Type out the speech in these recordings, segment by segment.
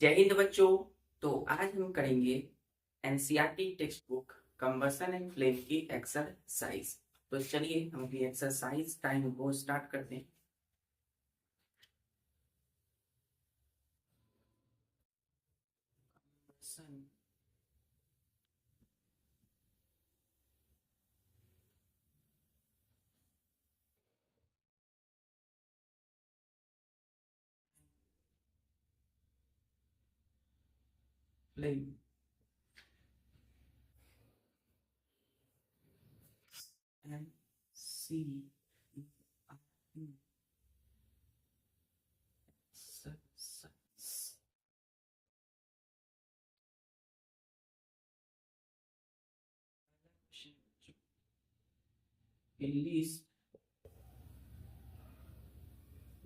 जय हिंद बच्चों। तो आज हम करेंगे NCERT text book combustion and flame की एक्सरसाइज। तो चलिए हम अपनी एक्सरसाइज टाइम को स्टार्ट करते हैं। Combustion, flame, and C exercise. List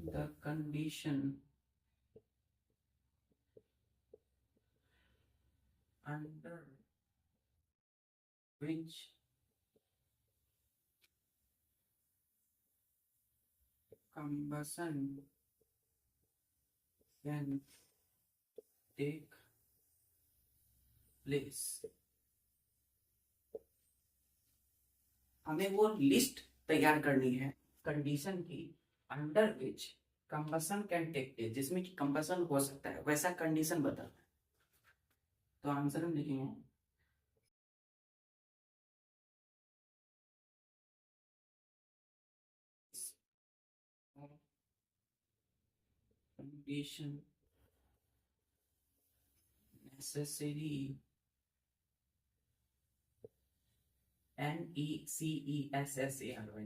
the condition under which combustion can take place। हमें वो लिस्ट तैयार करनी है कंडीशन की under which combustion can take place, जिसमें कि कंबसन हो सकता है, वैसा कंडीशन बताना है। तो आंसर हम लिखेंगे कंडीशन नेसेसरी NECESSARY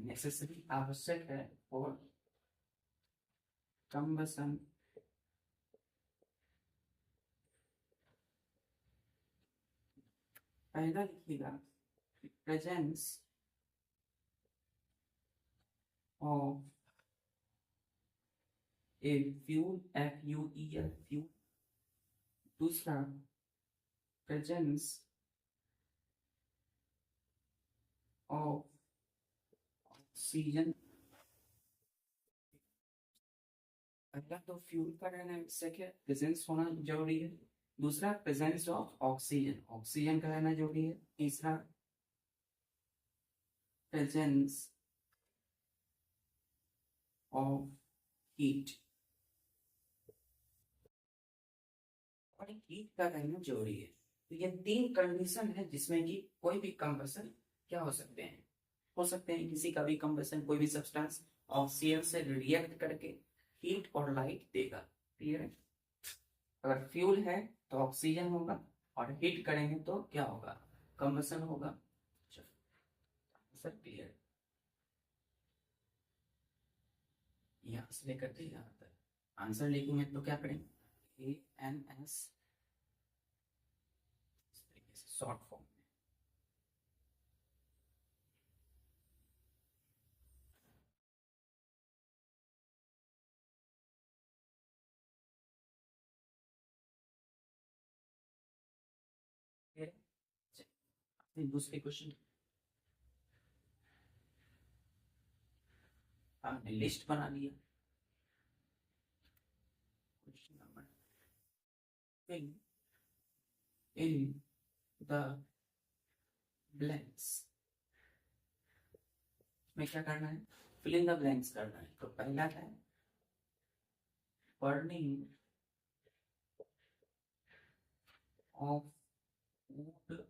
नेसेसरी आवश्यक है और कंबसन पहला लिखिएगा presence of a fuel FUEL fuel. दूसरा प्रेजेंस ऑफ ऑक्सीजन। पहला तो फ्यूल का रहना आवश्यक है, प्रेजेंस होना जरूरी है। दूसरा प्रेजेंस ऑफ ऑक्सीजन, ऑक्सीजन का रहना जरूरी है। तीसरा प्रेजेंस ऑफ हीट, और हीट का रहना जरूरी है। तो ये तीन कंडीशन है जिसमें कि कोई भी कंबसन क्या हो सकते हैं, किसी का भी कंबसन, कोई भी सब्सटेंस ऑक्सीजन से रिएक्ट करके हीट और लाइट देगा। क्लियर है? अगर फ्यूल है तो ऑक्सीजन होगा, और हीट करेंगे तो क्या होगा, कंबसन होगा। आंसर क्लियर, यहाँ से लेकर के यहाँ तक आंसर लिखेंगे तो क्या करेंगे, ANS इस तरीके से शॉर्ट फॉर्म में। दूसरे क्वेश्चन हमने लिस्ट बना लिया। Question number fill in the blanks में क्या करना है, फिल इन द ब्लैंक्स करना है। तो पहला है burning of wood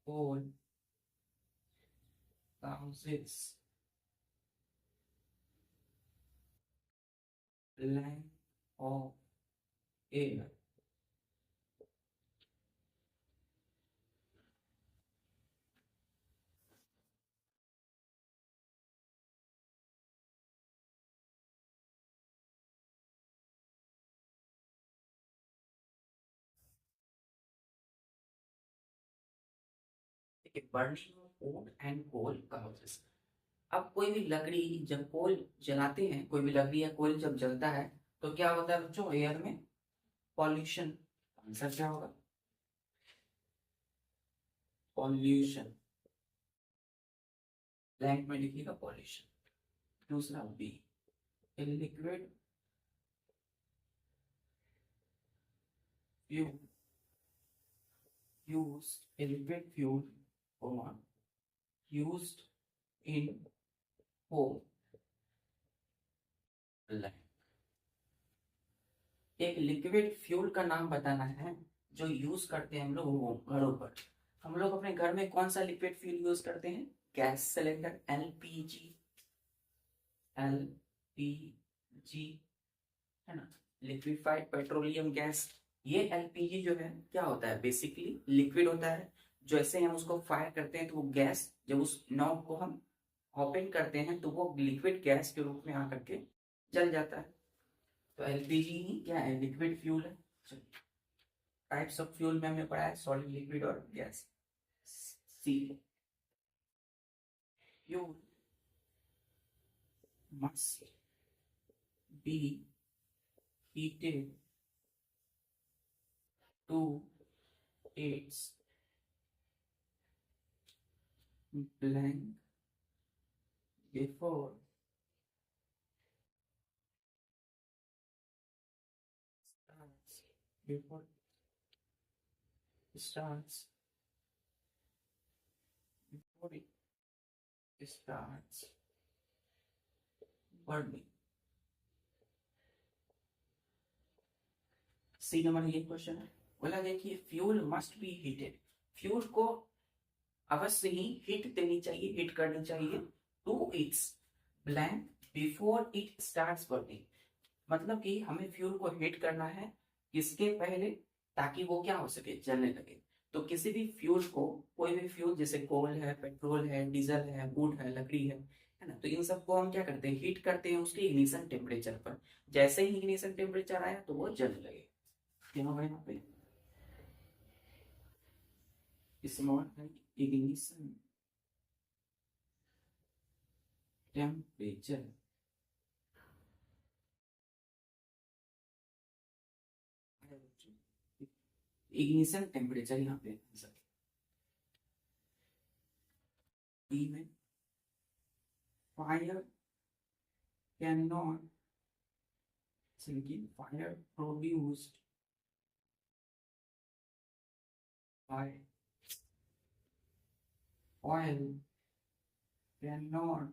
coal causes lack of air। Burning of wood and coal causes। अब कोई भी लकड़ी जब कोल जलाते हैं, कोई भी लकड़ी या कोल जब जलता है तो क्या होता है बच्चों, एयर में पॉल्यूशन। आंसर क्या होगा, पॉल्यूशन, ब्लैंक में लिखिएगा पॉल्यूशन। दूसरा B, liquid You use a liquid fuel or used in home life. एक लिक्विड फ्यूल का नाम बताना है जो यूज करते हैं हम लोग घरों पर। हम लोग अपने घर में कौन सा लिक्विड फ्यूल यूज करते हैं? गैस सिलेंडर, एलपीजी, एलपीजी है ना, लिक्विफाइड पेट्रोलियम गैस। ये एलपीजी जो है क्या होता है? बेसिकली लिक्विड होता है। जैसे हम उसको फायर करते हैं तो वो गैस, जब उस नॉब को हम ओपन करते हैं तो वो लिक्विड गैस के रूप में आकर के जल जाता है। तो एलपीजी ही क्या है? लिक्विड फ्यूल है। टाइप्स ऑफ फ्यूल में हमने पढ़ा है सॉलिड, लिक्विड और gas. C, fuel must be heated to its blank before before starts before it starts burning। C number ये क्वेश्चन है। बोला देखिए fuel must be heated, fuel को अवश्य ही हीट देनी चाहिए, हीट करनी चाहिए to its blank before it starts burning. मतलब कि हमें फ्यूल को हीट करना है किसके पहले? ताकि वो क्या हो सके? जलने लगे। तो किसी भी फ्यूल को, कोई भी फ्यूल जैसे कोल है, पेट्रोल है, डीजल है, वुड है, लकड़ी है ना, तो इन सबको हम क्या करते हैं? हीट करते हैं उसके इग्निशन टेम्परेचर पर। जैसे ही इग्निशन टेम्परेचर आया तो वो जलने लगे। यहाँ पे small ignition temperature, ignition temperature यहाँ पे में fire can not fire produced by oil cannot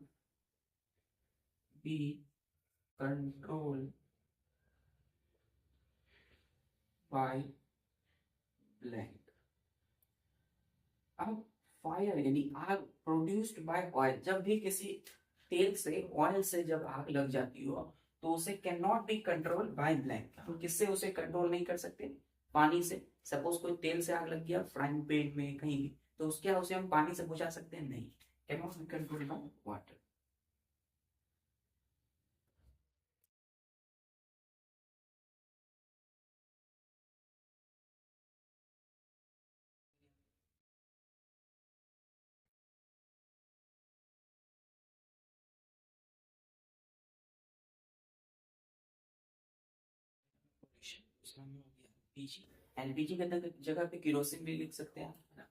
be controlled by blank। अब फायर यानी आग प्रोड्यूस्ड बाय ऑयल, जब भी किसी तेल से, ऑयल से जब आग लग जाती हो तो उसे can not be control by blank. हम किससे उसे कंट्रोल नहीं कर सकते? पानी से। सपोज कोई तेल से आग लग गया फ्राइंग पैन में कहीं भी, तो उसके उसे हम पानी से बुझा सकते हैं? नहीं, can not be control by water. LPG, LPG के जगह पे केरोसिन भी लिख सकते हैं, है ना।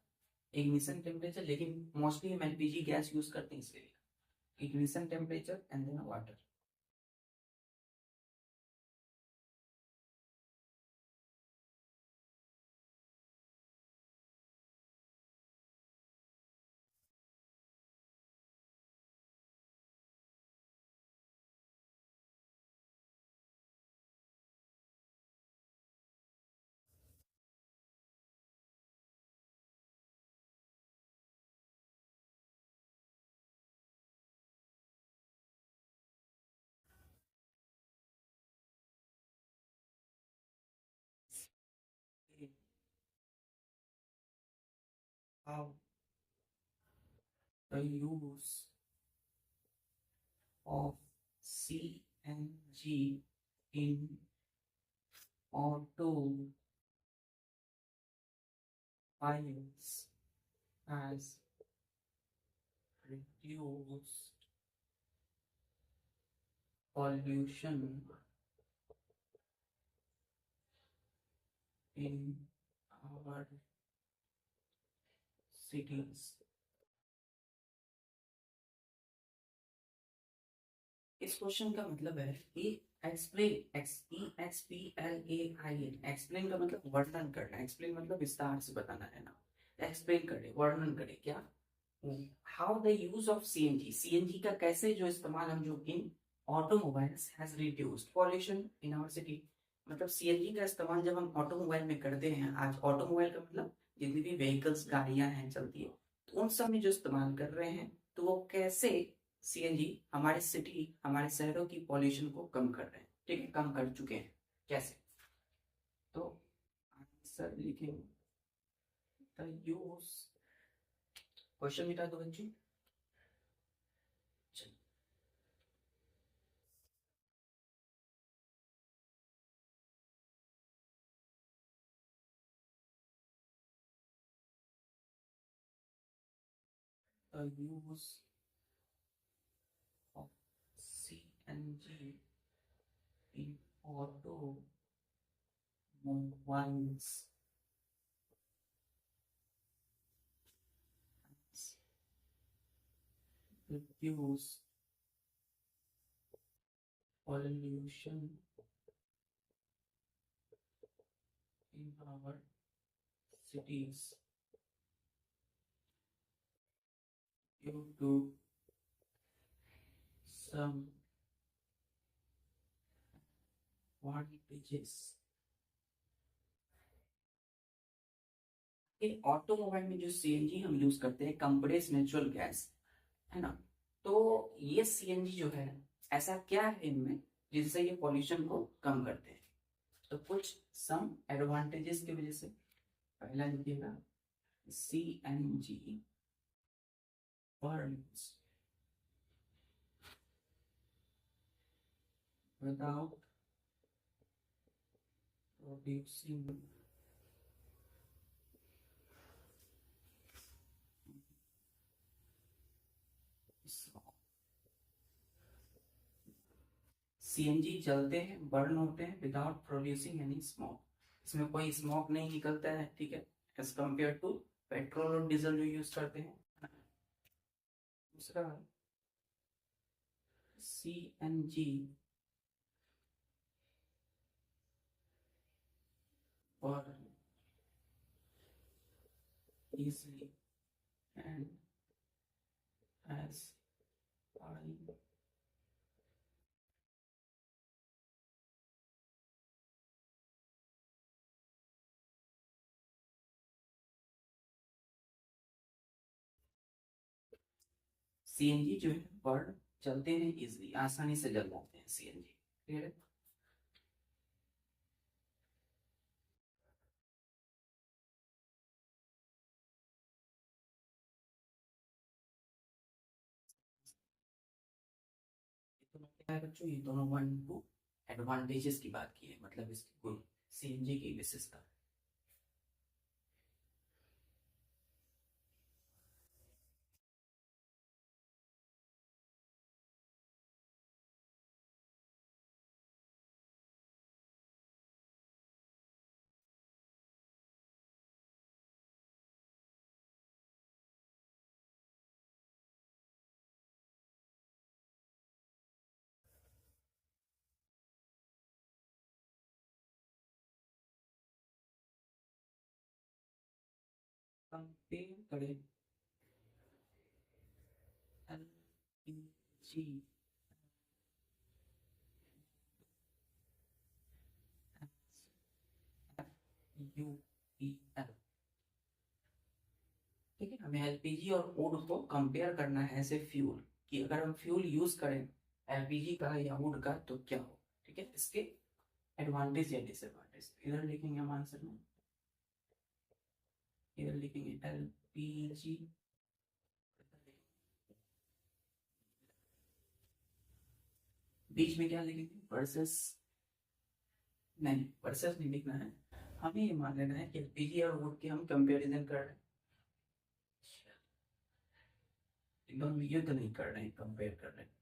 इग्निशन टेम्परेचर, लेकिन मोस्टली हम एलपीजी गैस यूज करते हैं इसलिए। Ignition temperature and then water. How the use of CNG in automobiles has reduced pollution in our cities। इस क्वेश्चन का मतलब है कि एक्सप्लेन, EXPLAIN, एक्सप्लेन का मतलब वर्णन करना, एक्सप्लेन मतलब विस्तार से बताना है ना, एक्सप्लेन करे, वर्णन करे क्या, how the use of CNG, CNG का कैसे जो इस्तेमाल हम जो in automobiles has reduced pollution in our city, मतलब सीएनजी का इस्तेमाल जब हम ऑटोमोबाइल में करते हैं, आज ऑटोमोबाइल का मतलब जितनी भी व्हीकल्स गाड़ियां हैं चलती है, तो उन सब में जो इस्तेमाल कर रहे हैं, तो वो कैसे सीएनजी हमारे सिटी, हमारे शहरों की पॉल्यूशन को कम कर रहे हैं, ठीक है, कम कर चुके हैं कैसे। तो आंसर लिखेंगे द यूज, क्वेश्चन मिटा दो बच्चों। The use of CNG in automobiles reduce pollution in our cities due to some advantages। Automobile में जो सीएनजी हम यूज करते हैं, कंप्रेस्ड नेचुरल गैस, है ना, तो ये सीएनजी जो है, ऐसा क्या है इनमें जिससे ये पॉल्यूशन को कम करते हैं, तो कुछ सम एडवांटेजेस की वजह से। पहला लिखिएगा CNG burns without producing smoke। CNG जलते हैं, बर्न होते हैं विदाउट प्रोड्यूसिंग एनी स्मोक, इसमें कोई स्मोक नहीं निकलता है, ठीक है, एज कंपेयर टू पेट्रोल और डीजल जो यूज करते हैं। दूसरा CNG burn easily and as high CNG जो है बर्न, चलते हैं इजिली, आसानी से जल जाते हैं सीएनजी, क्लियर है। तो क्या है बच्चों, ये दोनों वन टू एडवांटेजेस की बात की है, मतलब इसकी गुण, सीएनजी की विशेषता। कंपेयर करें LPG FUEL, ठीक है, हमें एलपीजी और वुड को कंपेयर करना है ऐसे फ्यूल, कि अगर हम फ्यूल यूज करें एलपीजी का या वुड का तो क्या हो, ठीक है, इसके एडवांटेज या डिसएडवांटेज इधर लिखेंगे हम आंसर में, इधर लिखेंगे एलपीजी, बीच में क्या लिखेंगे वर्सेस, नहीं वर्सेस नहीं लिखना है, हमें ये मान लेना है कि एलपीजी और वुड के हम कंपेरिजन कर रहे हैं, एकदम युद्ध नहीं कर रहे हैं, कंपेयर कर रहे हैं।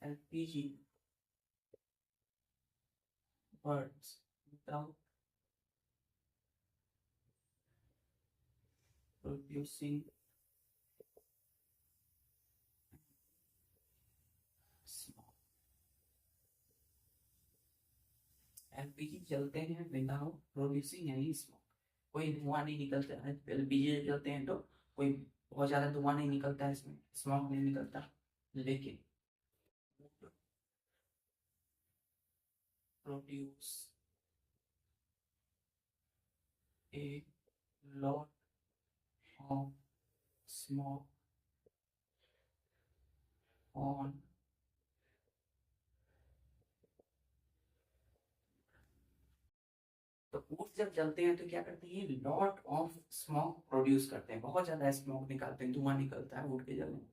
LPG burns without producing smoke, LPG जलते हैं विदाउट प्रोड्यूसिंग एनी स्मोक, कोई धुआं नहीं निकलता है। एलपीजी जलते हैं तो कोई बहुत ज्यादा धुआं नहीं निकलता है, इसमें स्मोक नहीं निकलता। लेकिन produce a lot of smoke on तो वुड जब जलते हैं तो क्या करते हैं, लॉट ऑफ स्मोक प्रोड्यूस करते हैं, बहुत ज्यादा स्मोक निकालते हैं, धुआं निकलता है वुड के जलने में।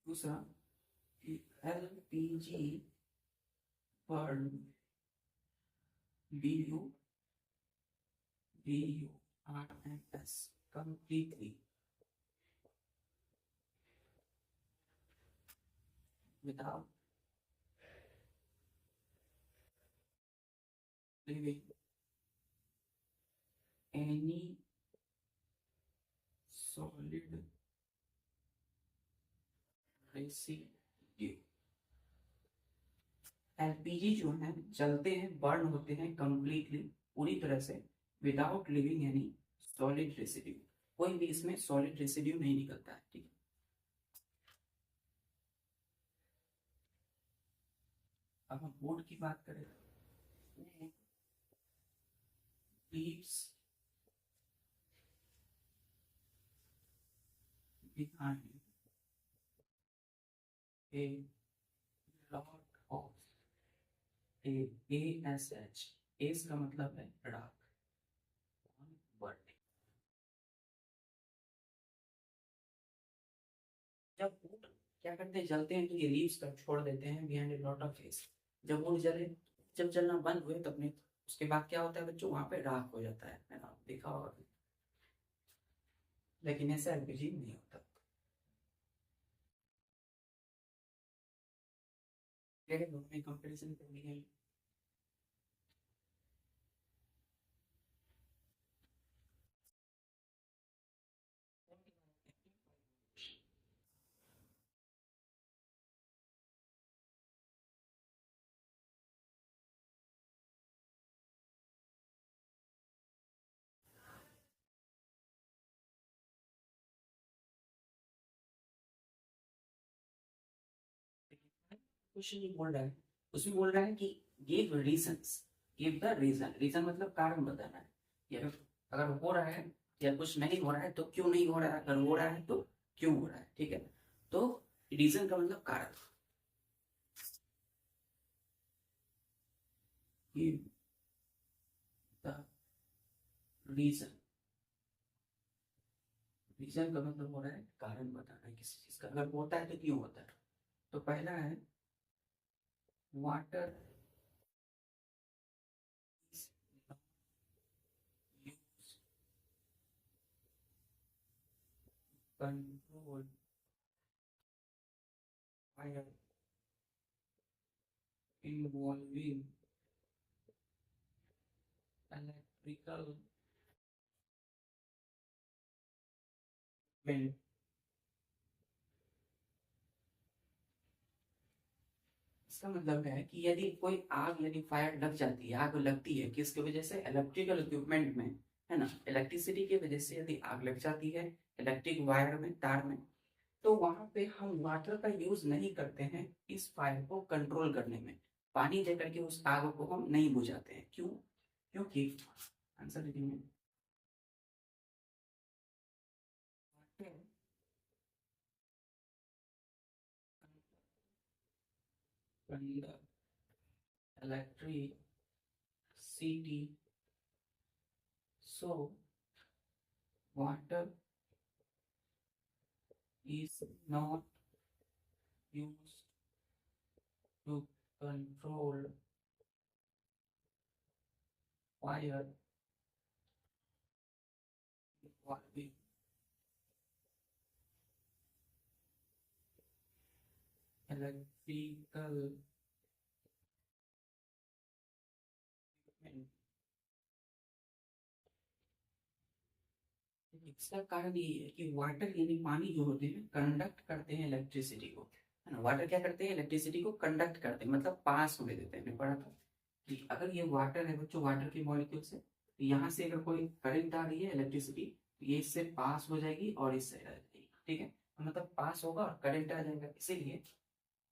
दूसरा LPG burn BURNS completely without leaving any solid residue। LPG जो है जलते हैं, बर्न होते हैं कंप्लीटली, पूरी तरह से, without leaving any solid residue, कोई भी इसमें सॉलिड रेसिड्यू नहीं निकलता है। ठीक है, अब हम वुड की बात करें, leaves behind a lot of ASH, S का मतलब है राख, burning। जब वुड क्या करते हैं, जलते हैं तो ये लीव्स का छोड़ देते हैं behind a lot of S. जब वुड जले, जब जलना बंद हुए तो अपने उसके बाद क्या होता है बच्चों, वहां पे राख हो जाता है ना, देखा होगा। लेकिन ऐसा एलपीजी नहीं होता। दोनों में कंपैरिजन करनी है। क्वेश्चन ये बोल रहा है, उसमें बोल रहा है कि give reasons, give the reason, reason मतलब कारण बताना है, या अगर हो रहा है या कुछ नहीं हो रहा है तो क्यों नहीं हो रहा है, अगर हो रहा है तो क्यों हो रहा है। ठीक है, तो रीजन का मतलब कारण। गिव द रीजन, रीजन का मतलब हो रहा है कारण बताना है किसी चीज का, अगर होता है तो क्यों होता है। तो पहला है water is not used to control fire involving electrical equipment। इसका मतलब है कि यदि कोई आग, यदि फायर लग जाती है, आग लगती है किसकी वजह से, इलेक्ट्रिकल इक्विपमेंट में, है ना, इलेक्ट्रिसिटी की वजह से यदि आग लग जाती है इलेक्ट्रिक वायर में, तार में, तो वहां पे हम वाटर का यूज नहीं करते हैं इस फायर को कंट्रोल करने में, पानी देकर के उस आग को हम नहीं बुझाते हैं। क्यों? क्योंकि आंसर लिखेंगे, electricity, so water is not used to control fire involving electrical equipment। इसका कारण ये है कि वाटर यानी पानी जो होते हैं कंडक्ट करते हैं इलेक्ट्रिसिटी को, है ना। वाटर क्या करते हैं, इलेक्ट्रिसिटी को कंडक्ट करते हैं, मतलब पास होने देते हैं। हमने पढ़ा था कि अगर ये वाटर है बच्चों, वाटर के मॉलिक्यूल से यहाँ से अगर कोई करंट आ रही है इलेक्ट्रिसिटी, तो ये इससे पास हो जाएगी और इस साइड आ जाएगी, ठीक है। मतलब पास होगा और करंट आ जाएगा, इसीलिए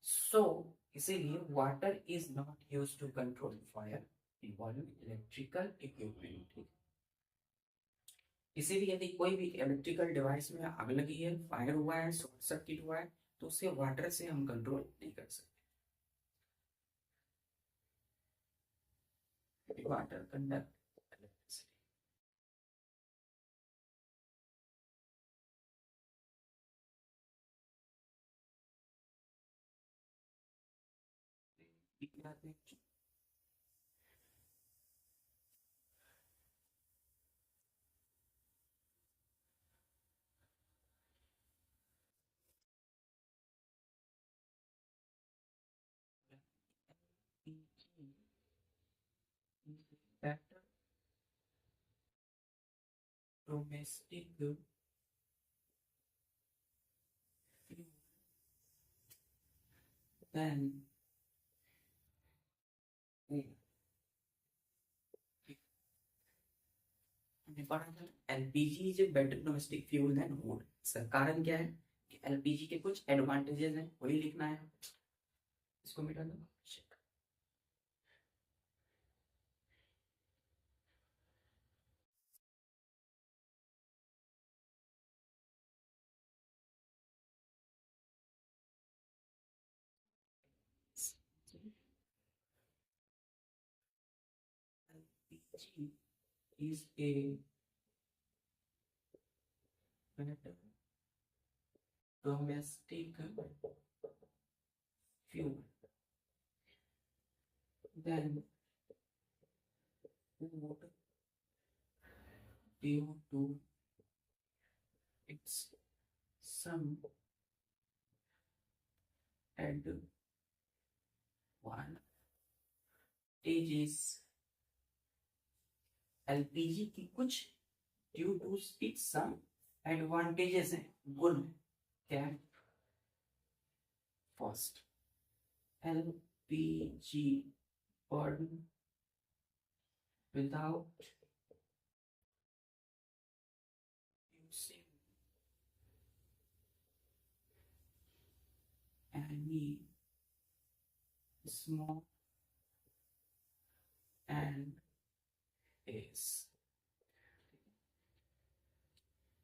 सो इसीलिए water is not use to control fire involving electrical equipment. इसीलिए यदि कोई भी इलेक्ट्रिकल डिवाइस में आग लगी है, फायर हुआ है, शॉर्ट सर्किट हुआ है, तो उसे वाटर से हम कंट्रोल नहीं कर सकते। Water conduct electricity. Domestic then LPG is a better domestic fuel than wood. इसका कारण क्या है कि एलपीजी के कुछ एडवांटेजेस हैं, वही लिखना है। इसको मिटा दो। LPG is a better domestic fuel than wood due to its some advantages। LPG की कुछ due to its some advantages हैं, गुण क्या है। First, LPG burn without using any smoke and is।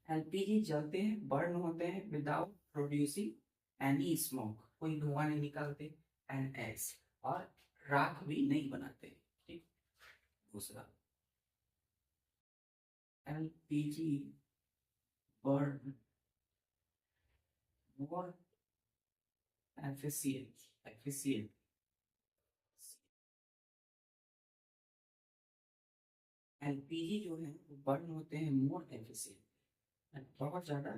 LPG जलते हैं, बर्न होते हैं विदाउट प्रोड्यूसिंग एनी स्मोक, कोई धुआं नहीं निकालते, एंड एस, और राख भी नहीं बनाते, ठीक। दूसरा, LPG burn more efficient. LPG जो है वो बर्न होते हैं मोर एफिशिएंट, बहुत ज्यादा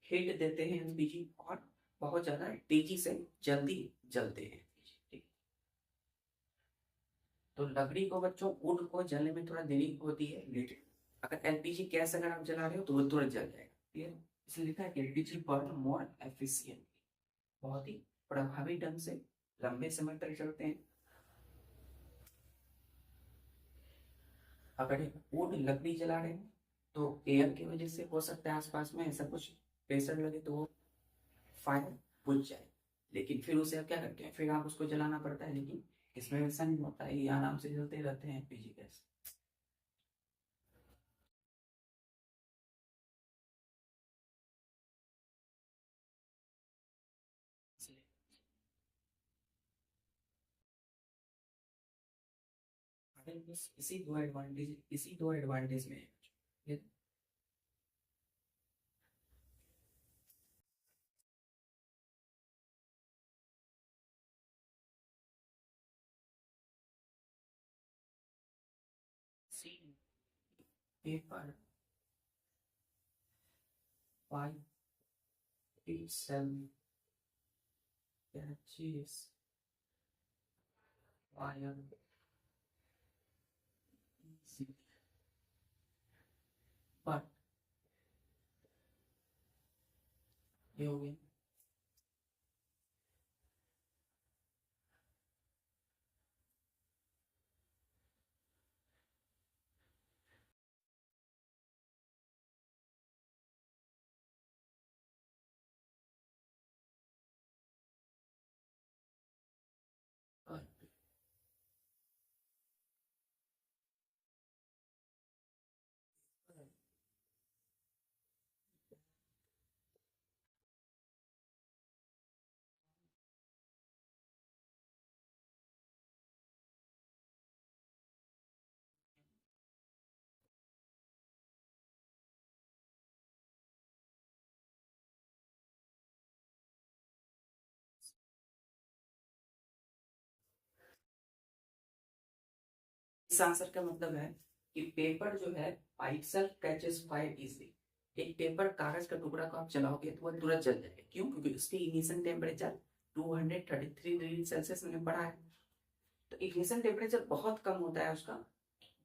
हीट देते हैं एलपीजी, और बहुत ज्यादा तेजी से जल्दी जलते हैं, ठीक। तो लकड़ी को बच्चों, वुड को जलने में थोड़ा देरी होती है, लेकिन अगर एलपीजी गैस अगर आप जला रहे हो तो वो तुरंत जल जाएगा, ठीक है। इसलिए लिखा है एलपीजी बर्न मोर एफिशिएंट, बहुत ही प्रभावी ढंग से लंबे समय तक चलते हैं। अगर वुड लकड़ी जला रहे हैं तो एयर की वजह से हो सकता है आसपास में ऐसा कुछ प्रेशर लगे तो वो फायर बुझ जाए, लेकिन फिर उसे आप क्या करते हैं, फिर आप उसको जलाना पड़ता है। लेकिन इसमें ऐसा नहीं होता है, ये आराम से जलते रहते हैं एलपीजी गैस। अगर बस इसी दो एडवांटेज में ये see paper by itself catches fire easily, but during इस आंसर का मतलब है कि पेपर जो है by self catches fire easily. एक पेपर कागज का टुकड़ा को आप चलाओगे तो वह तुरंत जल जाएगा। क्यों? क्योंकि उसकी इग्निशन टेम्परेचर 233 डिग्री सेल्सियस में बढ़ा है। तो इग्निशन टेम्परेचर बहुत कम होता है उसका,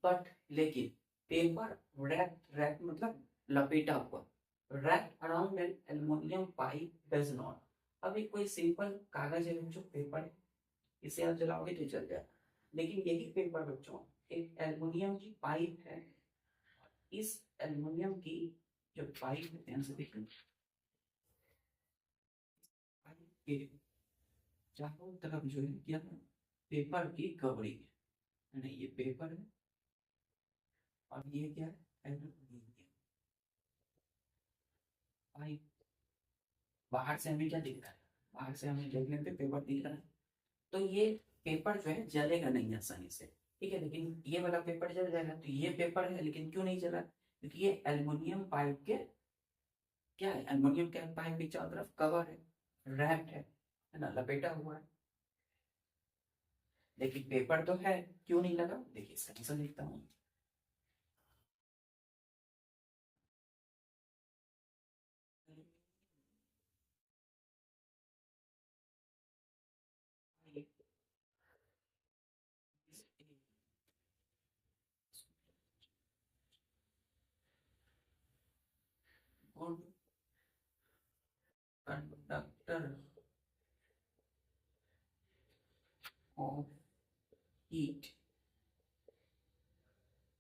बट लेकिन पेपर रैप मतलब लपेटा हुआ, wrap around an aluminium pipe does not. अभी कोई सिंपल कागज है जो पेपर है, इसे आप जलाओगे तो जल जाएगा, लेकिन यही पेपर बच्चों एक एल्युमिनियम की पाइप है। इस एल्युमिनियम की जो पाइप है, ध्यान से देखिए, पाइप के चारों तरफ जो है क्या है, पेपर की कवरिंग है। नहीं, ये पेपर है और ये क्या है, एल्युमिनियम पाइप। बाहर से हमें क्या दिख रहा है, बाहर से हमें देखने पे पेपर दिख रहा है, तो ये पेपर जो है जलेगा नहीं आसानी से, ठीक है। लेकिन ये वाला पेपर जल जाएगा। तो ये पेपर है, लेकिन क्यों नहीं जला? क्योंकि ये एल्युमिनियम पाइप के क्या है, एल्युमिनियम के पाइप के चारों तरफ कवर है, रैप्ड है ना, लपेटा हुआ है। लेकिन पेपर तो है, क्यों नहीं लगा? देखिए इसका आंसर लिखता हूँ। Conductor of heat,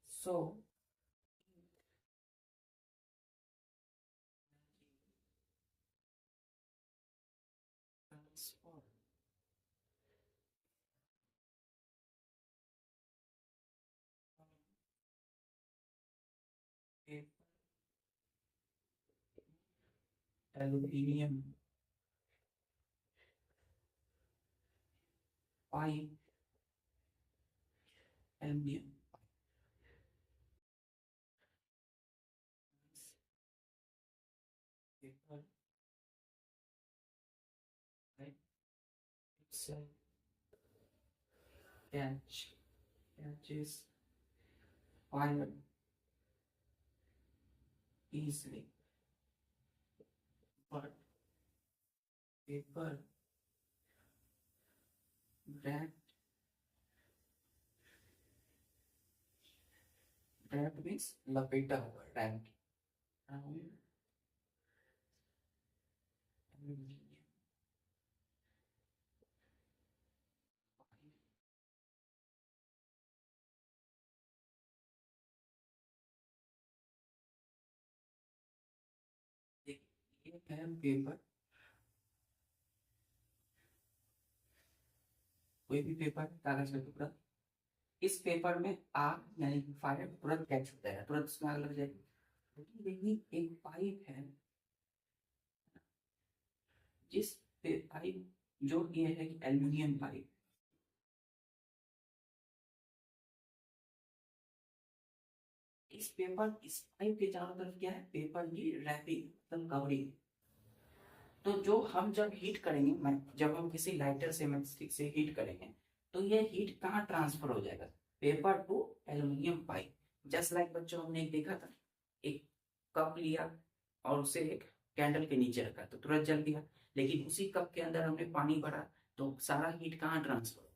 so transfer aluminium pipe, aluminium paper itself catches fire easily, but paper wrapped means लपेटा हुआ, wrapped around aluminium ये है पेपर, कोई भी पेपर, कागज का टुकड़ा, इस पेपर में आग यानी फायर तुरंत कैच हो जाएगा, तुरंत उसमें आग लग जाएगी। लेकिन देखिए एक पाइप है, जिस पाइप जो ये है एल्युमिनियम पाइप, इस पाइप के चारों तरफ क्या है, पेपर की रैपिंग मतलब कवरिंग। तो जो हम जब हीट करेंगे, जब हम किसी लाइटर से मैचस्टिक से हीट करेंगे, तो ये हीट कहाँ ट्रांसफर हो जाएगा, paper two aluminium pipe. Just like बच्चों हमने एक देखा था, एक कप लिया और उसे एक कैंडल के नीचे रखा तो तुरंत जल गया, लेकिन उसी कप के अंदर हमने पानी भरा तो सारा हीट कहाँ ट्रांसफर,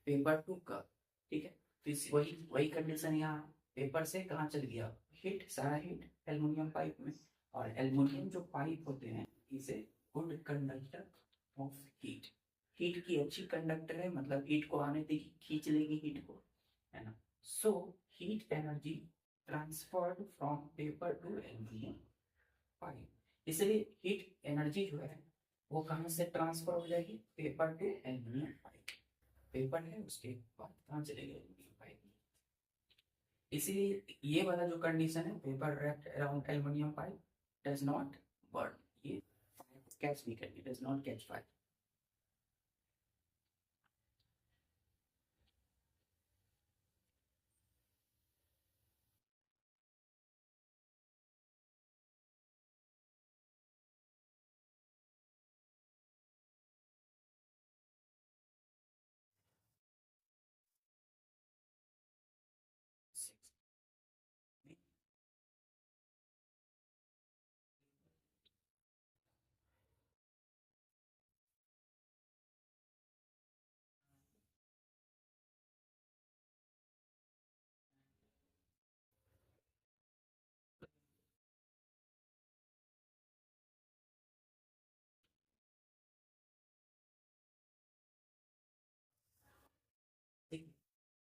पेपर टू कप, ठीक है। तो वही वही कंडीशन यहाँ, पेपर से कहाँ चल गया हीट, सारा हीट एल्युमिनियम पाइप में। और एल्युमिनियम जो पाइप होते हैं इसे good conductor of heat, heat की अच्छी कंडक्टर है, मतलब हीट को आने देगी, खींच लेगी हीट को, है ना। So heat energy transferred from paper two aluminium pipe, इसलिए हीट एनर्जी जो है वो कहाँ से ट्रांसफर हो जाएगी, paper two aluminium pipe. Paper है उसके बाद कहाँ चलेगा, एल्युमिनियम पाइप। इसीलिए ये वाला जो कंडीशन है, paper wrapped around aluminium pipe does not burn, ये कैच नहीं करेगी, does not catch fire.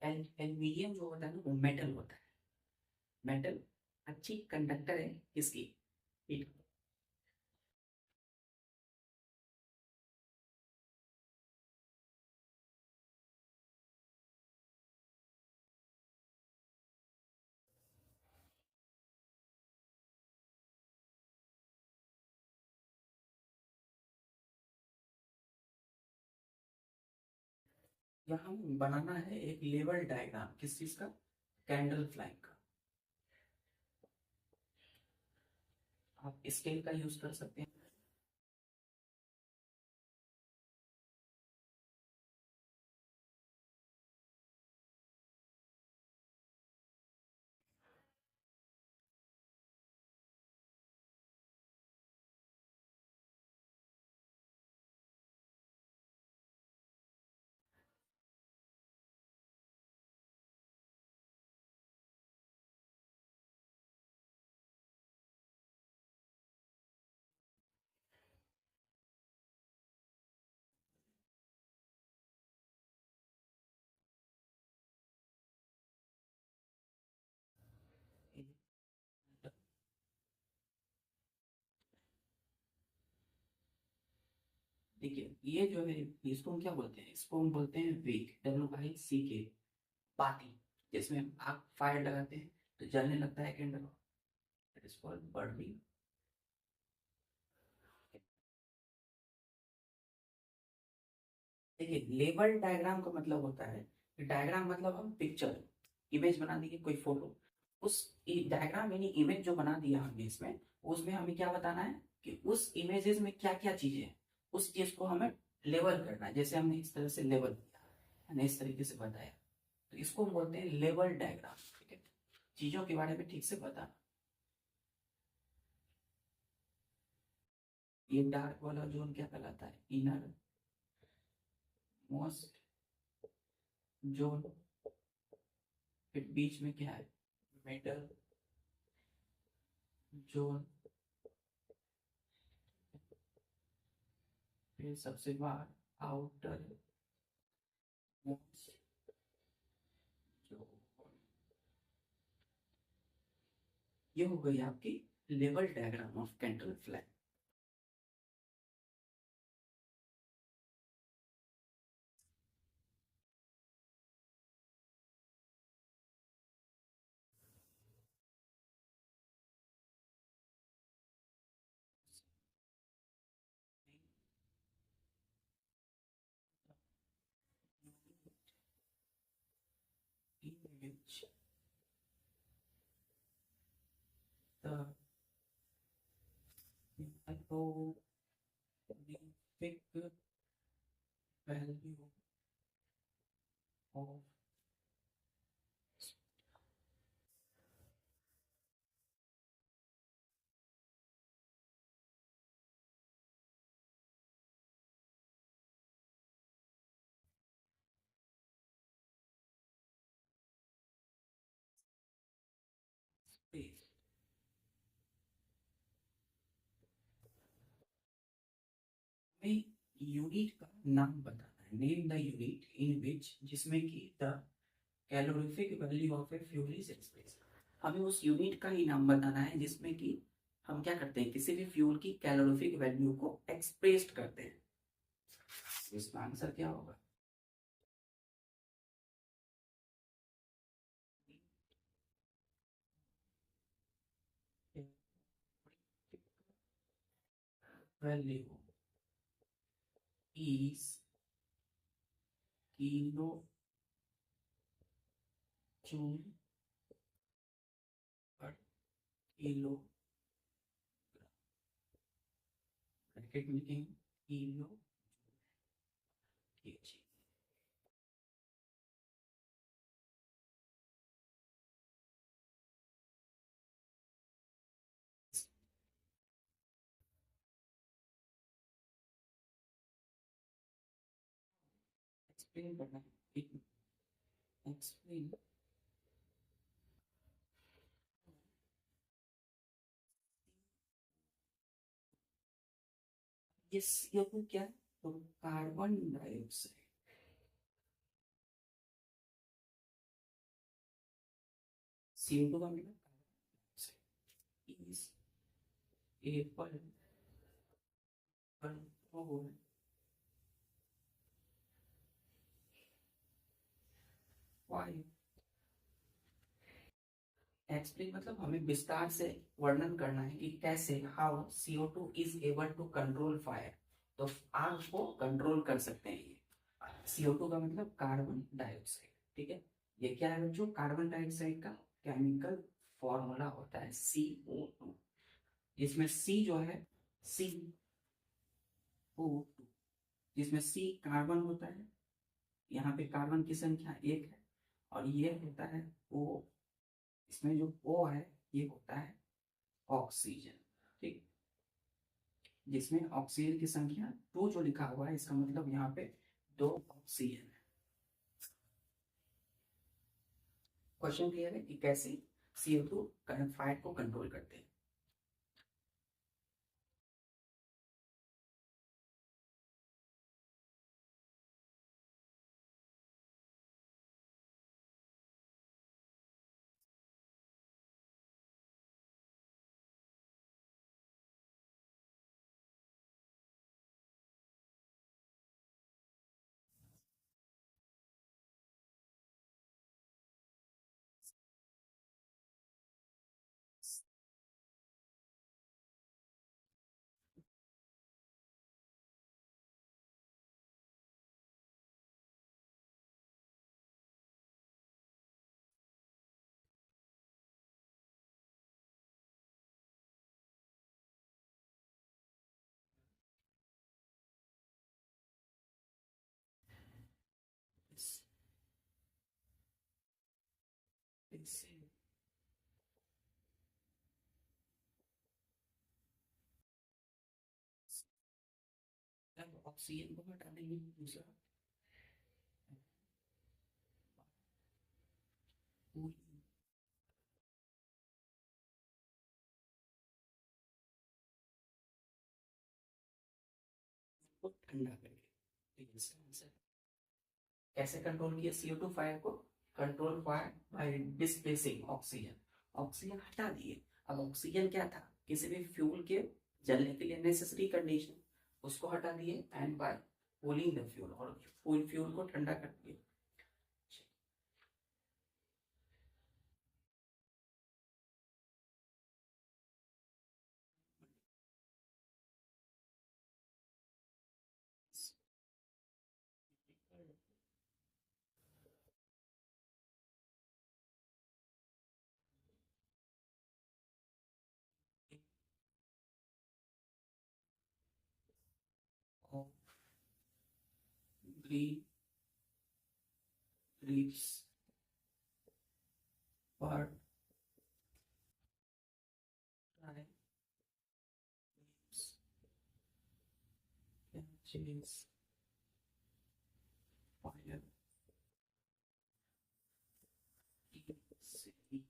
Aluminium जो होता है ना वो मेटल होता है। मेटल अच्छी कंडक्टर है किसकी, हीट। यहाँ बनाना है एक लेवल डायग्राम, किस चीज का, कैंडल फ्लाइट का। आप स्केल का यूज कर सकते हैं। देखिए ये जो है, इसको हम क्या बोलते हैं, इसको हम बोलते हैं विक, WICK, बाती। जिसमें आप फायर लगाते हैं तो जलने लगता है candle, that is called burning. देखिए लेवल डायग्राम का मतलब होता है, डायग्राम मतलब हम पिक्चर, इमेज बना दी कोई फोटो, उस डायग्राम यानी इमेज जो बना दिया हमने इसमें, उसमें हमें क्या बताना है कि उस इमेजेस में क्या क्या चीजें हैं, उस चीज को हमें लेवल करना है। जैसे हमने इस तरह से लेवल किया, मैंने इस तरीके से बताया, तो इसको हम बोलते हैं लेवल डायग्राम। ठीक है, चीजों के बारे में ठीक से बताना। ये डार्क वाला जोन क्या कहलाता है, इनर मोस्ट जोन। फिर बीच में क्या है, मिडल जोन। फिर सबसे बाहर आउटर मोस्ट जोन। ये हो गई आपकी level diagram of candle flag. in which the hypothetical value of space में यूनिट का नाम बताना है, नेम द यूनिट इन विच, जिसमें कि the calorific value of a fuel is express. हमें उस यूनिट का ही नाम बताना है जिसमें कि हम क्या करते हैं, किसी भी फ्यूल की कैलोरीफिक वैल्यू को एक्सप्रेस करते हैं। इसका आंसर क्या होगा, वैल्यू इज किलो जूल पर किलो, ब्रैकेट में लिखेंगे किलो केजी। एक्सप्लेन करना है, एक्सप्लेन। ये क्या है, तो कार्बन डाइऑक्साइड CO2 का मतलब is able control why explain मतलब हमें विस्तार से वर्णन करना है कि कैसे how CO2 is able to control fire, तो आग को कंट्रोल कर सकते हैं ये। CO2 का मतलब कार्बन डाइऑक्साइड, ठीक है। ये क्या है बच्चों, कार्बन डाइऑक्साइड का केमिकल फॉर्मूला होता है CO2। इसमें C जो है CO2, जिसमें C कार्बन होता है, यहाँ पे कार्बन की संख्या 1 है, और ये होता है O, इसमें जो O है ये होता है ऑक्सीजन, ठीक। जिसमें ऑक्सीजन की संख्या 2 जो लिखा हुआ है, इसका मतलब यहाँ पे 2 ऑक्सीजन है। क्वेश्चन क्लियर है कि कैसे CO2 फायर को कंट्रोल करते हैं। इससे अब ऑक्सीजन को हटा देंगे, दूसरा को ठंडा करेंगे। तो इसका आंसर कैसे कंट्रोल किया CO2 फायर को, control fire bye displacing oxygen, oxygen हटा दिए। अब ऑक्सीजन क्या था, किसी भी फ्यूल के जलने के लिए नेसेसरी कंडीशन, उसको हटा दिए and by cooling the fuel, और फ्यूल को ठंडा कर दिए। ग्रीन लीव्स पर dry leaves catches fire easily।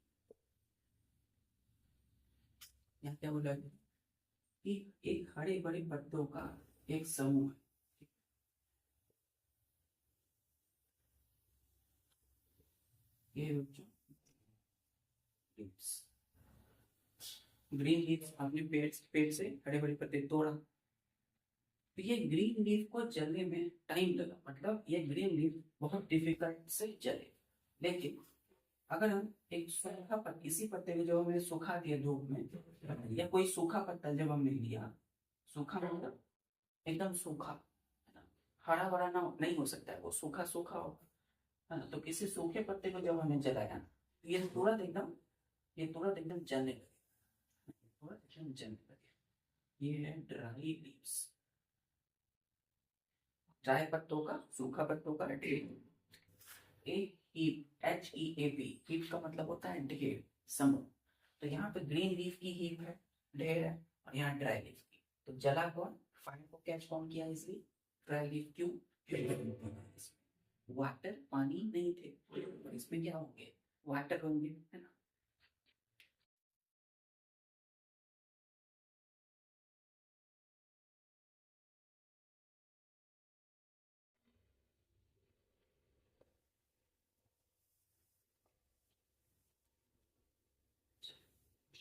यहाँ क्या बोला गया कि एक हरे भरे पत्तों का एक समूह है, ये बच्चों लीव्स, ग्रीन लीव्स, आपने पेड़ से हरे भरे पत्ते तोड़ा, तो ये ग्रीन लीफ को जलने में टाइम लगा, मतलब ये ग्रीन लीफ बहुत डिफिकल्ट से जले। लेकिन अगर हम एक सूखा पत्ता, किसी पत्ते को जब हमने सुखा दिया धूप में, या कोई सूखा पत्ता जब हमने लिया, सूखा मतलब एकदम सूखा, है ना, हरा भरा ना नहीं हो सकता है, वो सूखा सूखा होगा, है ना। तो किसी सूखे पत्ते को जब हमने जलाया, तो ये तुरंत एकदम जलने लगे, तुरंत एकदम जलने लगे। ये है ड्राई लीव्स, ड्राई पत्तों का, सूखा पत्तों का ढेर। HEAP, हीप का मतलब होता है ढेर, समूह। तो यहाँ पे ग्रीन लीफ की हीप है, ढेर है, और यहाँ ड्राई लीफ की, तो जला कौन, फायर को कैच कौन किया, इसलिए ड्राई लीफ। क्यों, वाटर, पानी नहीं थे, और इसमें क्या होंगे, वाटर होंगे, है ना।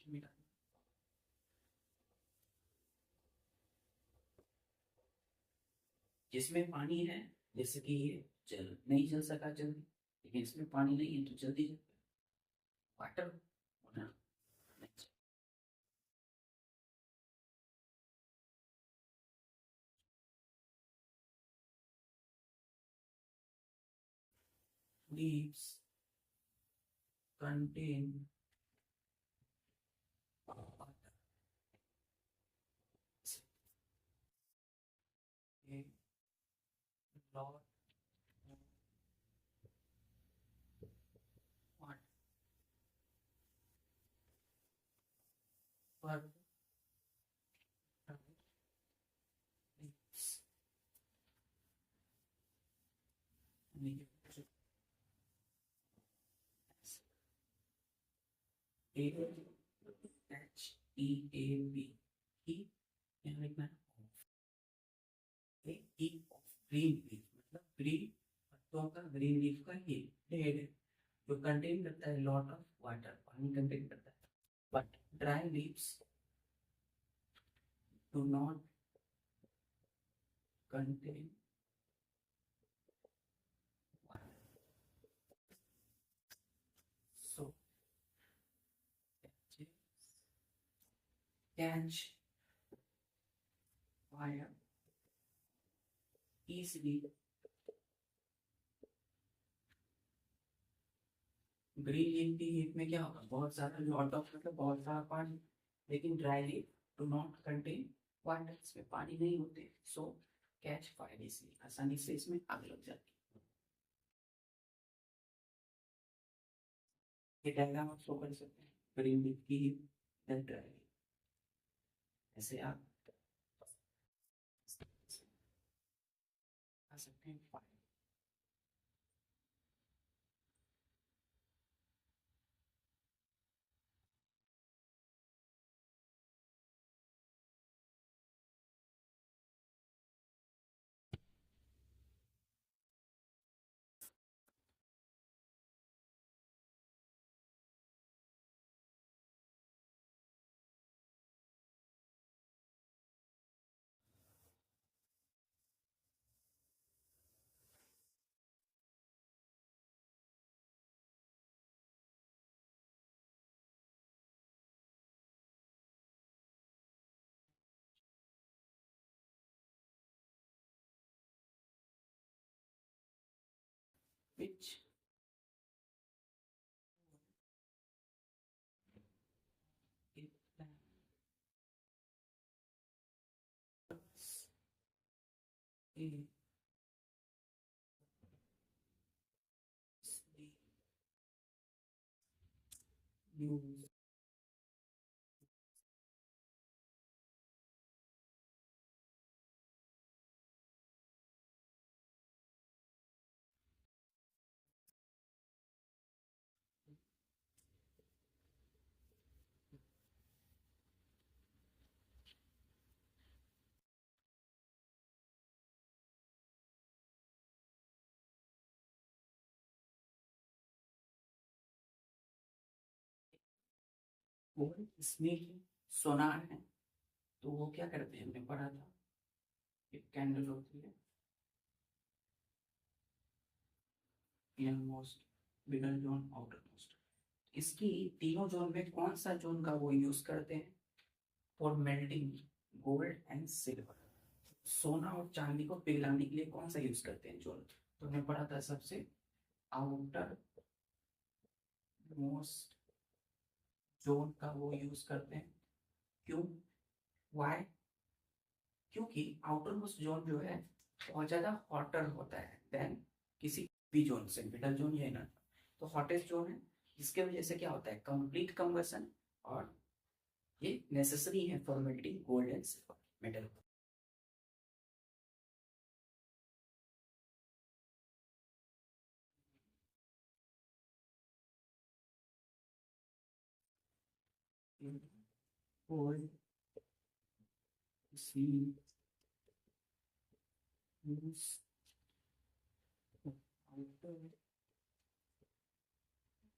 मिला, जिसमें पानी है, जैसे कि ये जल नहीं जल सका जल्दी, लेकिन इसमें पानी नहीं है तो जल्दी वाटर होना नहीं चाहिए। Leaves contain water. A lot of water. But leaves need AHEAB, E यहाँ लिखना है E of green leaf, मतलब ग्रीन पत्तों का, ग्रीन लीफ का ही हेड है जो कंटेन करता है लॉट ऑफ वाटर, पानी कंटेन करता है। But dry leaves do not contain water, so catch fire easily। Green leaf की हीट में क्या होगा, बहुत सारा लॉट ऑफ मतलब बहुत सारा पानी, लेकिन dry leaf do not contain water, इसमें पानी नहीं होते, सो कैच फायर इजली, आसानी से इसमें आग लग जाती है। ये डायग्राम आप शो कर सकते हैं, ग्रीन लीफ की हीट, ड्राई लीफ, ऐसे आप आ सकते हैं fire. which it plants is used और इसमें सोनार है, तो वो क्या करते हैं, हमने पढ़ा था, एक कैंडल होती है, inner most, middle zone, outer most, इसकी तीनों जोन में कौन सा जोन का वो यूज करते हैं for melting gold and silver, सोना और चांदी को पिघलाने के लिए कौन सा यूज करते हैं जोन, तो हमने पढ़ा था सबसे आउटर मोस्ट जोन का वो यूज करते हैं। क्यों, वाई, क्योंकि आउटर मोस्ट जोन जो है बहुत ज्यादा हॉटर होता है देन किसी भी जोन से, मिडल जोन या इनर, तो हॉटेस्ट जोन है, जिसके वजह से क्या होता है, कंप्लीट कंबसन, और ये नेसेसरी है for melting gold and silver metal. gold is used outer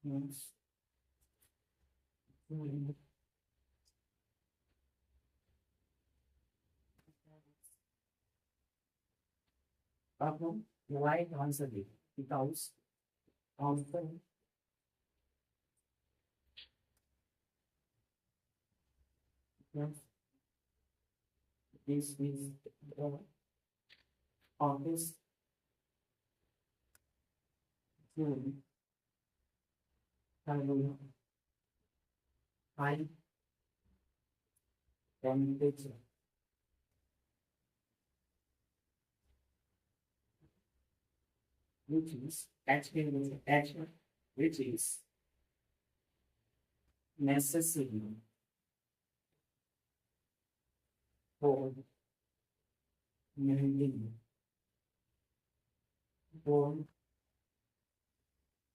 most अब हम राइट आंसर देखें without output this is the office room high temperature which is actually which is necessary for maintaining bond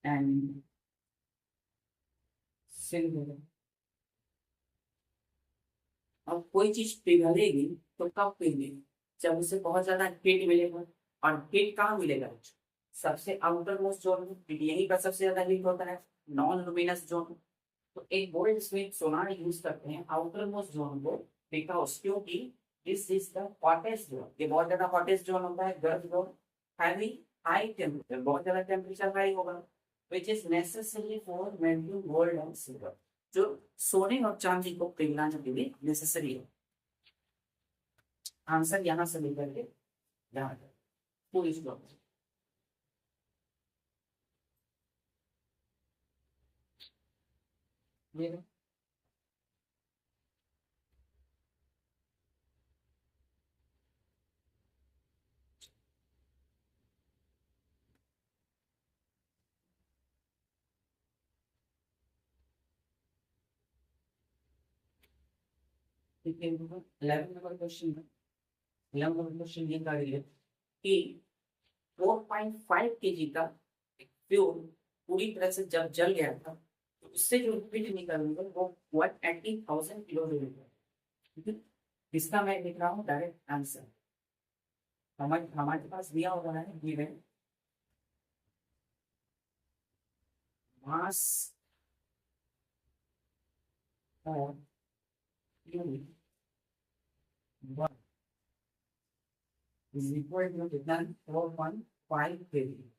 and silver. अब कोई चीज पिघलेगी तो कब पिघलेगी? जब उसे बहुत ज्यादा हीट मिलेगा। और हीट कहाँ मिलेगा? सबसे आउटर मोस्ट जोन में, यही पर सबसे ज्यादा हीट होता है, नॉन लुमिनस जोन। तो एक गोल्ड स्मिथ सोनार यूज करते हैं आउटर मोस्ट जोन को, बिकॉज क्योंकि this is the hottest zone, ये बहुत ज्यादा हॉटेस्ट जोन होता है, गर्म जोन, हैवी हाई टेम्परेचर, बहुत ज्यादा टेम्परेचर हाई होगा, which is necessary for melting gold and silver, जो सोने और चांदी को पिघलाने के लिए नेसेसरी है। आंसर यहां से लेकर के यहां तक पूरी स्टॉप। ठीक है, 11 नंबर क्वेश्चन है। 11 नंबर क्वेश्चन ये कह रही है कि 4.5 केजी का फ्यूल पूरी तरह से जब जल गया था तो उससे जो लिक्विड निकलेगा वो 180,000 किलोमीटर। ठीक है, इसका मैं लिख रहा हूँ डायरेक्ट आंसर। हमारे पास दिया हुआ है गिवन मास और unit one is equal to कितना? 4.5 केजी।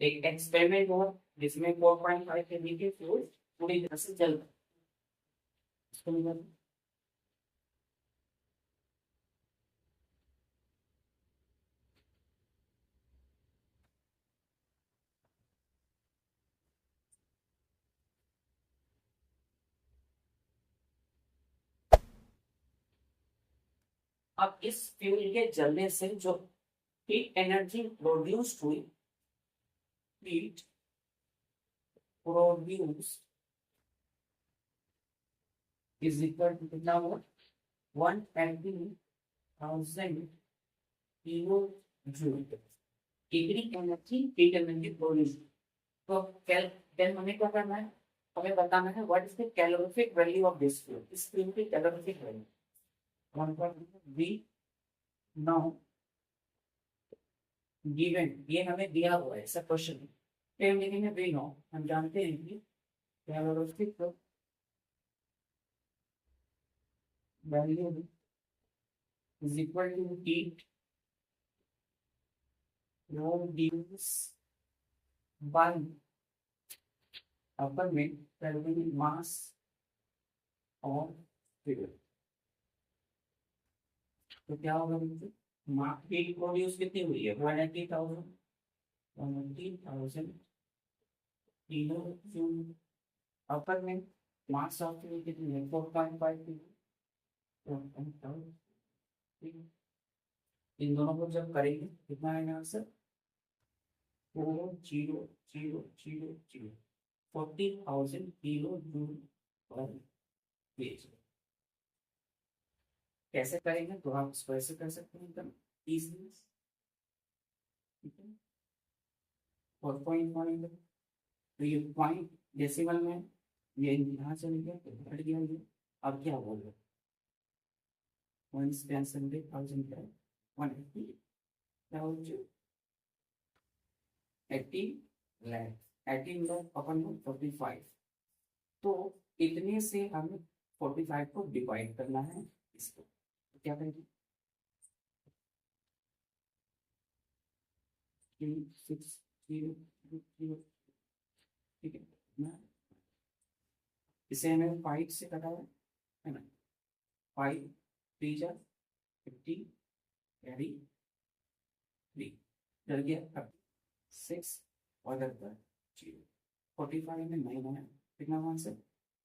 एक एक्सपेरिमेंट हुआ जिसमें 4.5 केजी के फ्यूल पूरी तरह से जल गए। अब इस फ्यूल के जलने से जो हीट एनर्जी प्रोड्यूस हुई, heat produce is equal to कितना हुआ? 180,000 kilo joule. Degree energy heat energy produce. तो देन हमें क्या करना है? हमें बताना है what is the calorific value of this fuel. इस फ्यूल की calorific value 1.V now given, ये हमें दिया हुआ है ऐसा क्वेश्चन। हम लिखेंगे वी नो, हम जानते हैं कि calorific value is equal to heat produce by अपर में कैलोरी मास और फ्यूल। तो क्या होगा? हीट प्रोड्यूस कितनी हुई है? 180,000 किलो जूल। अपर में मास ऑफ फ्यूल कितनी है? 4.5 किलो। इन दोनों को जब करेंगे कितना आएगा आंसर? 40,000 40,000 किलो जूल पर केजी। कैसे करेंगे? तो आप इसको ऐसे कर सकते हैं एकदम इजीली। 4.1, तो ये पॉइंट डेसिमल में ये यहाँ चल गया तो घट गया ये। अब क्या बोल रहे? 1,000 का 180 18 लाख अपन 45। तो इतने से हमें 45 को डिवाइड करना है इसको। तो क्या करेंगे? 360 ठीक है। इसे हमें 5 से कटा है ना, 5 3 जा 50 कैरी 3 डर गया। अब 6 और इधर पर 0, 45 में 9 है कितना मान से,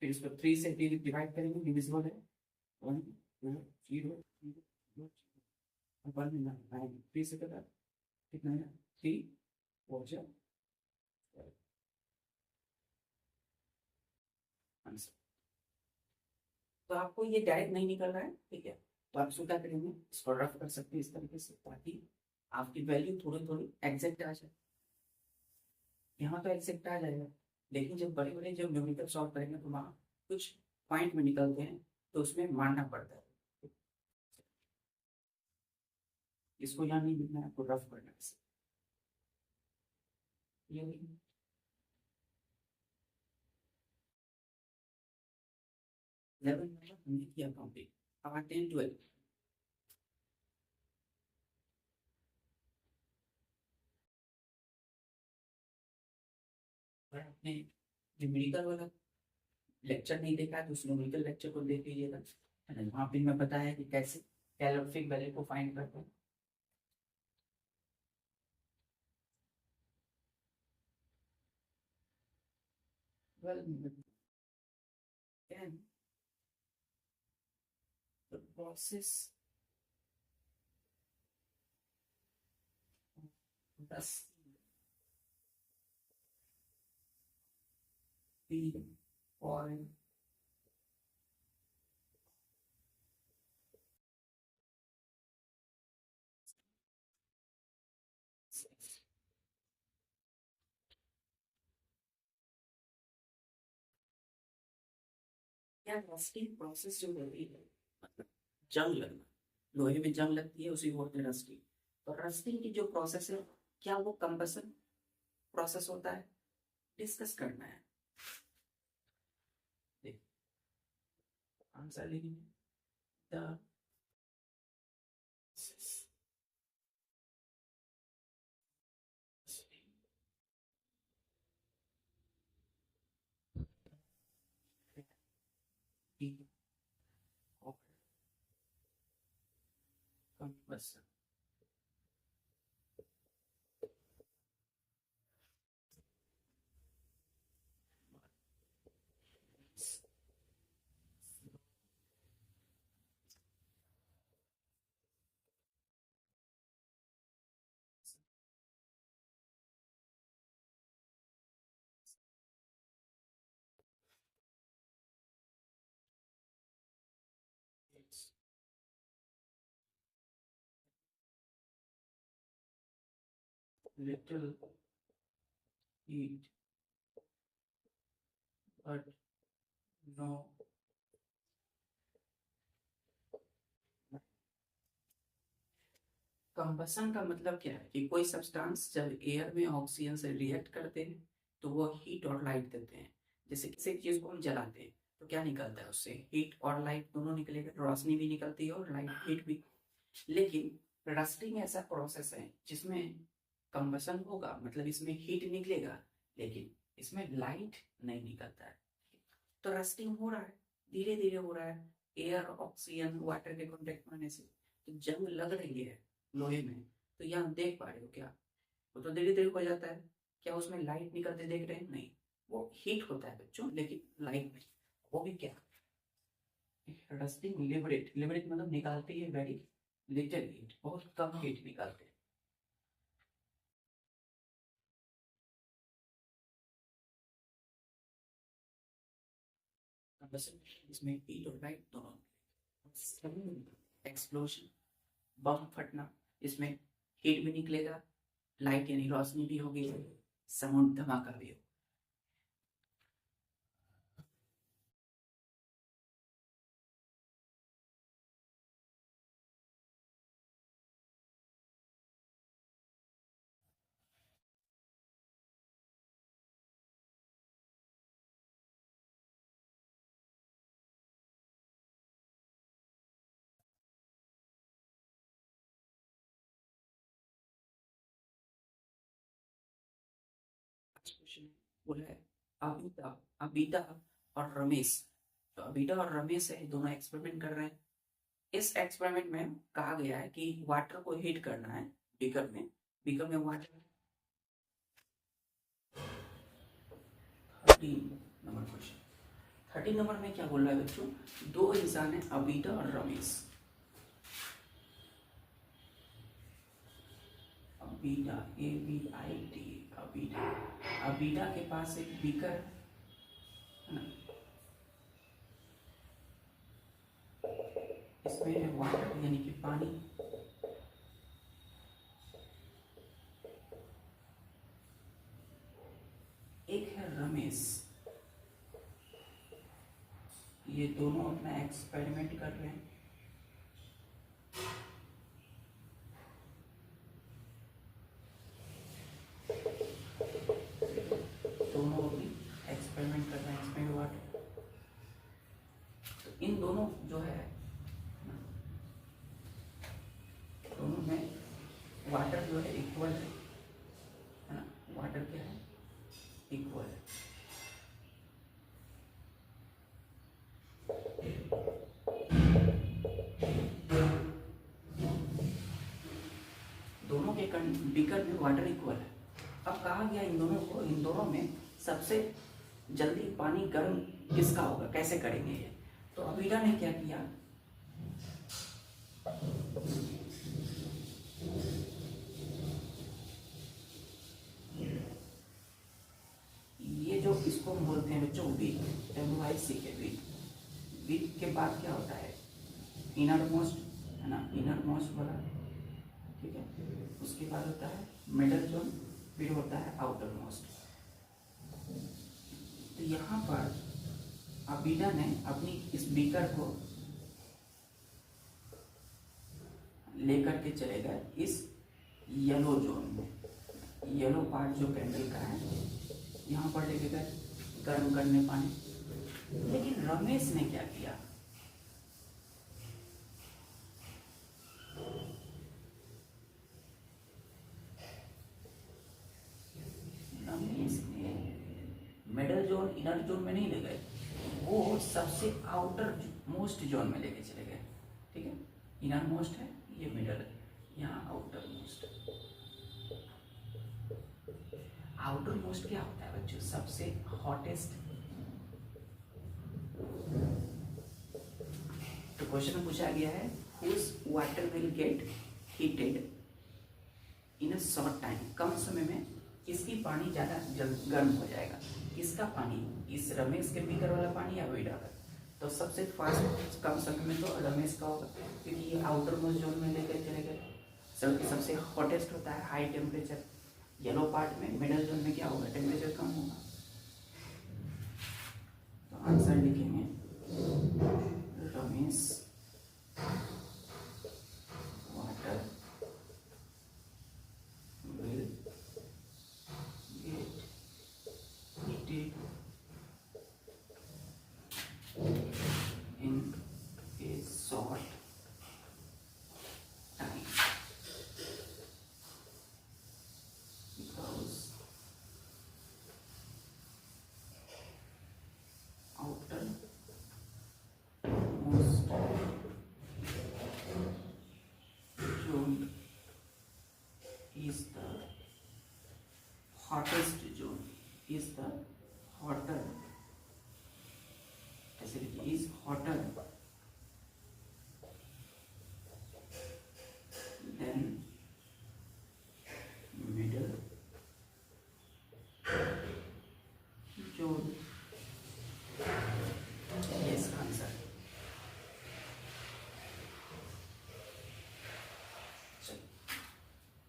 फिर इसको 3 से डिवाइड करेंगे, डिविजिबल है 1 2 0 0 1 में 9 3 से कटा कितना है 3 और जा आंसर। तो आपको ये डायरेक्ट नहीं निकल रहा है, ठीक है, तो आप इसको क्या करेंगे, इसको रफ कर सकते हैं इस तरीके से ताकि आपकी वैल्यू थोड़ी थोड़ी एग्जैक्ट आ जाए। यहाँ तो एग्जैक्ट आ जाएगा, लेकिन जब बड़े बड़े जब न्यूमेरिकल सॉल्व करेंगे तो वहाँ कुछ पॉइंट में निकलते हैं, तो उसमें मानना पड़ता है। इसको यहाँ नहीं लिखना है, आपको रफ करना है ये 11 नंबर हमने किया कंप्लीट। अब आते हैं 12। अगर आपने न्यूमेरिकल वाला लेक्चर नहीं देखा है तो उस न्यूमेरिकल लेक्चर को देख लीजिएगा, वहाँ पे मैं बताया कि कैसे कैलोरीफिक वैल्यू को फाइंड करते हैं। Well, then the process does the oil या रस्टिंग प्रोसेस जो होती है, मतलब जंग लगना, लोहे में जंग लगती है उसी को बोलते हैं रस्टिंग। तो रस्टिंग की जो प्रोसेस है, क्या वो कंबसन प्रोसेस होता है, डिस्कस करना है। देख आंसर लिखेंगे the combustion. Little heat but no combustion का मतलब क्या है कि कोई सब्सटेंस जब एयर में ऑक्सीजन से रिएक्ट करते हैं तो वो हीट और लाइट देते हैं। जैसे किसी चीज को हम जलाते हैं तो क्या निकलता है, उससे हीट और लाइट दोनों निकलेगा, रोशनी भी निकलती है और लाइट हीट भी। लेकिन रस्टिंग ऐसा प्रोसेस है जिसमें कंबसन होगा, मतलब इसमें हीट निकलेगा लेकिन इसमें लाइट नहीं निकलता है। तो रस्टिंग हो रहा है, धीरे धीरे हो रहा है, एयर ऑक्सीजन वाटर के कॉन्टेक्ट में आने से तो जंग लग रही है लोहे में। तो यहाँ देख पा रहे हो क्या, वो तो धीरे धीरे हो जाता है, क्या उसमें लाइट निकलते देख रहे हैं, नहीं, वो हीट होता है बच्चों, लेकिन लाइट नहीं। वो भी क्या, रस्टिंग लिबरेट, लिबरेट मतलब निकालती है वेरी लिटिल हीट, बहुत कम हीट निकालते हैं। बस इसमें हीट और लाइट दोनों। एक्सप्लोजन, बम फटना, इसमें हीट भी निकलेगा, लाइट यानी रोशनी भी होगी, साउंड धमाका भी होगा। बोला है अबीता, अबीता और रमेश। तो अबीता और रमेश है, दोनों एक्सपेरिमेंट कर रहे हैं। इस एक्सपेरिमेंट में कहा गया है कि वाटर को हीट करना है बीकर में। बीकर में वाटर 13 नंबर क्वेश्चन। 13 नंबर में क्या बोल रहा है बच्चों, दो इंसान है अबीता और रमेश। अबीटा ABIT, अबीटा। अबीटा के पास एक बीकर है ना, इसमें है वाटर यानी कि पानी। एक है रमेश। ये दोनों अपना एक्सपेरिमेंट कर रहे हैं। दोनों भी एक्सपेरिमेंट कर रहे हैं इसमें वाटर। तो इन दोनों जो है दोनों में वाटर जो है इक्वल है ना, वाटर क्या है, इक्वल है। दोनों के बीकर में वाटर इक्वल है। अब कहा गया इन दोनों में सबसे जल्दी पानी गर्म किसका होगा, कैसे करेंगे ये। तो अबीटा ने क्या किया, ये जो इसको बोलते हैं बच्चों वीक, WIC के वीक। वीक के बाद क्या होता है, इनर मोस्ट है ना, इनर मोस्ट वाला, ठीक है। उसके बाद होता है मिडल जोन, फिर होता है आउटर मोस्ट। तो यहाँ पर अबीटा ने अपनी इस बीकर को लेकर के चले गए इस येलो जोन में। येलो पार्ट जो कैंडल का है यहाँ पर लेके गए गर्म करने पानी। लेकिन रमेश ने क्या किया, रमेश ने मिडल जोन इनर जोन में नहीं ले गए, वो सबसे आउटर मोस्ट जोन में लेके चले गए, ठीक है। इनर मोस्ट है, ये मिडल है, यहाँ आउटर मोस्ट। आउटर मोस्ट क्या होता है बच्चों, सबसे हॉटेस्ट। तो क्वेश्चन में पूछा गया है whose water will get heated in a short time, कम समय में किसकी पानी ज्यादा गर्म हो जाएगा। किसका पानी, इस रमेश के बीकर वाला पानी या अबीटा का। तो सबसे फास्ट कम समय में तो रमेश का होगा, क्योंकि ये आउटर मोस्ट जोन में लेकर चले गए। सबसे हॉटेस्ट होता है हाई टेम्परेचर। येलो पार्ट में मिडल जोन में क्या होगा, टेम्परेचर कम होगा। तो आंसर लिखेंगे Ramesh water will gate heated in a short time because outer most zone is the hottest zone, is the hotter, acidity is hotter than middle zone। yes answer.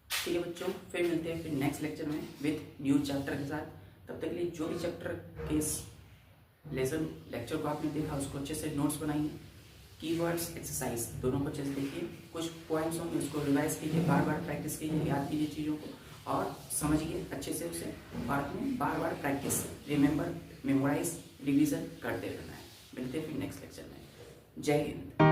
ठीक है बच्चों, फिर मिलते हैं फिर नेक्स्ट लेक्चर में विथ न्यू चैप्टर के साथ। तब तक के लिए जो भी चैप्टर के इस लेसन लेक्चर को आपने देखा उसको अच्छे से नोट्स बनाइए। कीवर्ड्स एक्सरसाइज दोनों को अच्छे से देखिए, कुछ पॉइंट्स होंगे उसको रिवाइज कीजिए, बार बार प्रैक्टिस कीजिए, याद कीजिए चीज़ों को और समझिए अच्छे से उसे। बाद में बार बार प्रैक्टिस, रिमेंबर, मेमोराइज, रिविजन करते रहना है। मिलते हैं फिर नेक्स्ट लेक्चर में। जय हिंद।